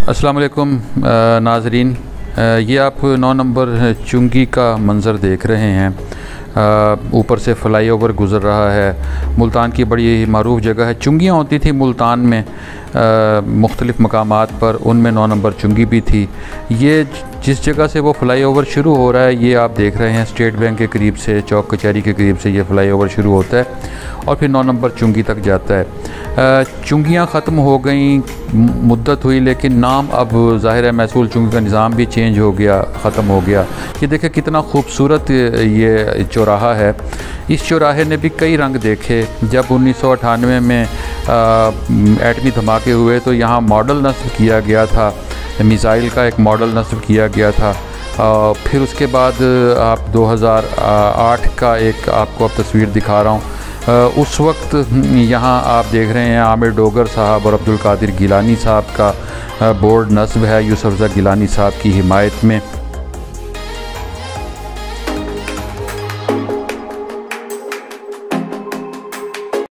अस्सलाम वालेकुम नाज़रीन, ये आप 9 नंबर चुंगी का मंज़र देख रहे हैं। ऊपर से फ़्लाईओवर गुज़र रहा है। मुल्तान की बड़ी मारूफ़ जगह है। चुंगियाँ होती थी मुल्तान में मुख्तलिफ़ मकामात पर, उनमें 9 नंबर चुंगी भी थी। ये जिस जगह से वो फ़्लाईओवर शुरू हो रहा है, ये आप देख रहे हैं स्टेट बैंक के करीब से, चौक कचहरी के करीब से ये फ़्लाईओवर शुरू होता है और फिर 9 नंबर चुंगी तक जाता है। चुंगियाँ ख़त्म हो गई, मुद्दत हुई, लेकिन नाम अब ज़ाहिर है महसूल चुंगी का निज़ाम भी चेंज हो गया, ख़त्म हो गया। ये देखें कितना खूबसूरत ये चौराहा है। इस चौराहे ने भी कई रंग देखे। जब 1998 में एटमी धमाके हुए तो यहाँ मॉडल नस्ब किया गया था, मिसाइल का एक मॉडल नस्ब किया गया था। फिर उसके बाद आप 2008 का एक आपको अब तस्वीर दिखा रहा हूँ। उस वक्त यहाँ आप देख रहे हैं आमिर डोगर साहब और अब्दुल कादिर गिलानी साहब का बोर्ड नस्ब है यूसुफ रज़ा गिलानी साहब की हिमायत में।